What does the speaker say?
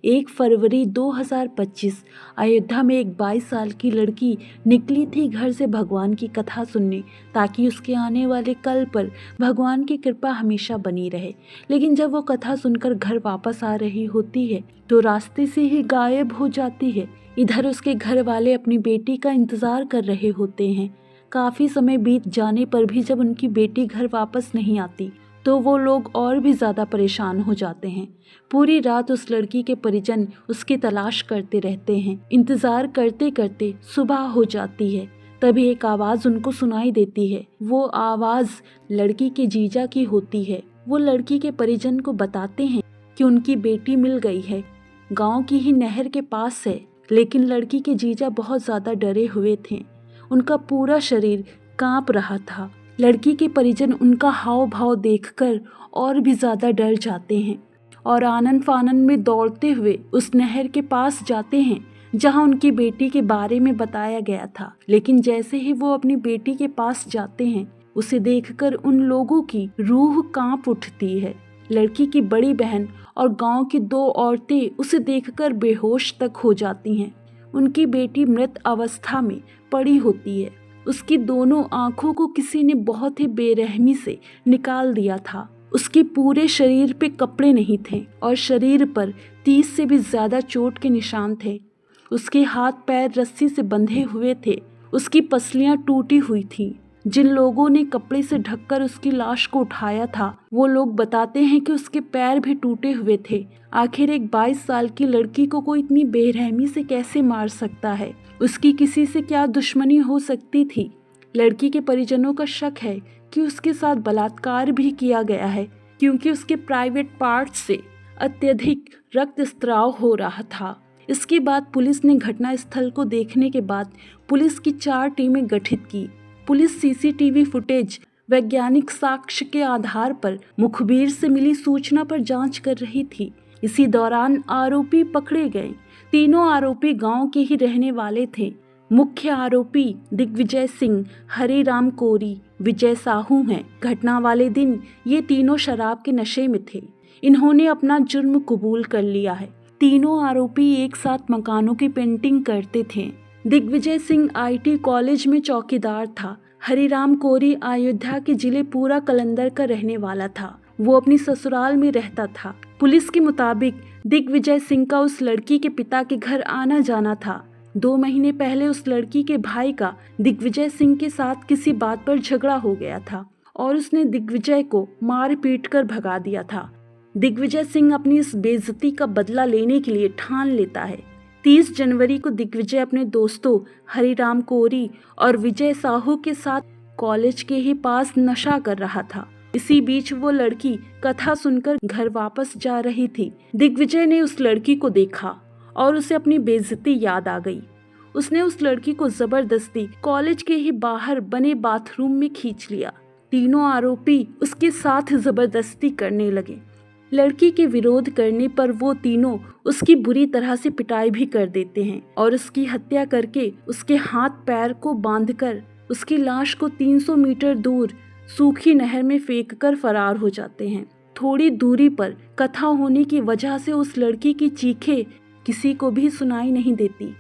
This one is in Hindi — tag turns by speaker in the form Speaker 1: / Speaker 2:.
Speaker 1: 1 फरवरी 2025 अयोध्या में एक 22 साल की लड़की निकली थी घर से भगवान की कथा सुनने, ताकि उसके आने वाले कल पर भगवान की कृपा हमेशा बनी रहे। लेकिन जब वो कथा सुनकर घर वापस आ रही होती है तो रास्ते से ही गायब हो जाती है। इधर उसके घर वाले अपनी बेटी का इंतजार कर रहे होते हैं। काफ़ी समय बीत जाने पर भी जब उनकी बेटी घर वापस नहीं आती तो वो लोग और भी ज़्यादा परेशान हो जाते हैं। पूरी रात उस लड़की के परिजन उसकी तलाश करते रहते हैं। इंतज़ार करते करते सुबह हो जाती है। तभी एक आवाज़ उनको सुनाई देती है। वो आवाज़ लड़की के जीजा की होती है। वो लड़की के परिजन को बताते हैं कि उनकी बेटी मिल गई है, गांव की ही नहर के पास है। लेकिन लड़की के जीजा बहुत ज़्यादा डरे हुए थे। उनका पूरा शरीर कांप रहा था। लड़की के परिजन उनका हाव भाव देखकर और भी ज़्यादा डर जाते हैं और आनन फानन में दौड़ते हुए उस नहर के पास जाते हैं जहां उनकी बेटी के बारे में बताया गया था। लेकिन जैसे ही वो अपनी बेटी के पास जाते हैं, उसे देखकर उन लोगों की रूह कांप उठती है। लड़की की बड़ी बहन और गांव की 2 औरतें उसे देखकर बेहोश तक हो जाती हैं। उनकी बेटी मृत अवस्था में पड़ी होती है। उसकी दोनों आंखों को किसी ने बहुत ही बेरहमी से निकाल दिया था। उसके पूरे शरीर पे कपड़े नहीं थे और शरीर पर 30 से भी ज्यादा चोट के निशान थे। उसके हाथ पैर रस्सी से बंधे हुए थे। उसकी पसलियां टूटी हुई थी। जिन लोगों ने कपड़े से ढककर उसकी लाश को उठाया था, वो लोग बताते हैं कि उसके पैर भी टूटे हुए थे। आखिर एक 22 साल की लड़की को कोई इतनी बेरहमी से कैसे मार सकता है? उसकी किसी से क्या दुश्मनी हो सकती थी? लड़की के परिजनों का शक है कि उसके साथ बलात्कार भी किया गया है, क्योंकि उसके प्राइवेट पार्ट्स से अत्यधिक रक्तस्राव हो रहा था। इसके बाद पुलिस ने घटनास्थल को देखने के बाद पुलिस की 4 टीमें गठित की। पुलिस सीसीटीवी फुटेज, वैज्ञानिक साक्ष्य के आधार पर मुखबिर से मिली सूचना पर जांच कर रही थी। इसी दौरान आरोपी पकड़े गए। तीनों आरोपी गांव के ही रहने वाले थे। मुख्य आरोपी दिग्विजय सिंह, हरिराम कोरी, विजय साहू हैं। घटना वाले दिन ये तीनों शराब के नशे में थे। इन्होंने अपना जुर्म कबूल कर लिया है। तीनों आरोपी एक साथ मकानों की पेंटिंग करते थे। दिग्विजय सिंह आईटी कॉलेज में चौकीदार था। हरिराम कोरी अयोध्या के जिले पूरा कलंदर का रहने वाला था। वो अपनी ससुराल में रहता था। पुलिस के मुताबिक दिग्विजय सिंह का उस लड़की के पिता के घर आना जाना था। 2 महीने पहले उस लड़की के भाई का दिग्विजय सिंह के साथ किसी बात पर झगड़ा हो गया था और उसने दिग्विजय को मार पीट कर भगा दिया था। दिग्विजय सिंह अपनी इस बेइज्जती का बदला लेने के लिए ठान लेता है। 30 जनवरी को दिग्विजय अपने दोस्तों हरिराम कोरी और विजय साहू के साथ कॉलेज के ही पास नशा कर रहा था। इसी बीच वो लड़की कथा सुनकर घर वापस जा रही थी। दिग्विजय ने उस लड़की को देखा और उसे अपनी बेइज्जती याद आ गई। उसने उस लड़की को जबरदस्ती कॉलेज के ही बाहर बने बाथरूम में खींच लिया। तीनों आरोपी उसके साथ जबरदस्ती करने लगे। लड़की के विरोध करने पर वो तीनों उसकी बुरी तरह से पिटाई भी कर देते हैं और उसकी हत्या करके उसके हाथ पैर को बांधकर उसकी लाश को 300 मीटर दूर सूखी नहर में फेंककर फरार हो जाते हैं। थोड़ी दूरी पर कथा होने की वजह से उस लड़की की चीखें किसी को भी सुनाई नहीं देती।